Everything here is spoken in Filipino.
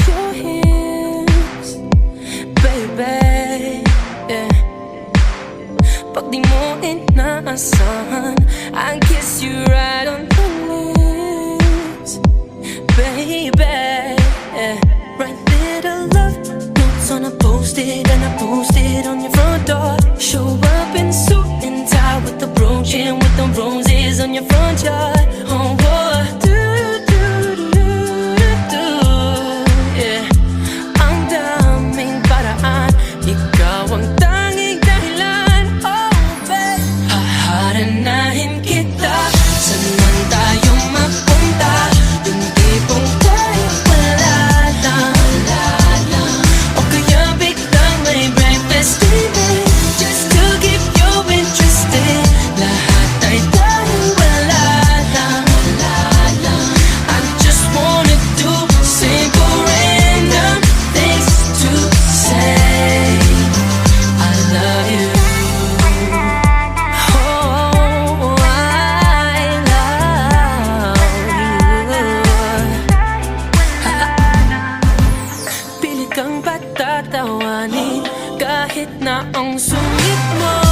your hips, baby, yeah. Pag di mo inaasahan, I kiss you right on the lips, baby, yeah. Write little love notes on a post-it, and I post it on your front door. Show up in suit and tie with the brooch and with the roses on your front yard. Oh, boy, yeah. Ang daming paraan, ikaw ang tanging dahilan. Oh, babe, haharanahin kita, saan man tayo mapunta. Yung tipong tayo wala lang, o kaya biglang may breakfast dinner, just to keep you interested. Lahat ay dahil wala lang. I just wanna do simple random things to say I love you. Oh, I love you. Pilit kang patatawanin kahit na ang sungit mo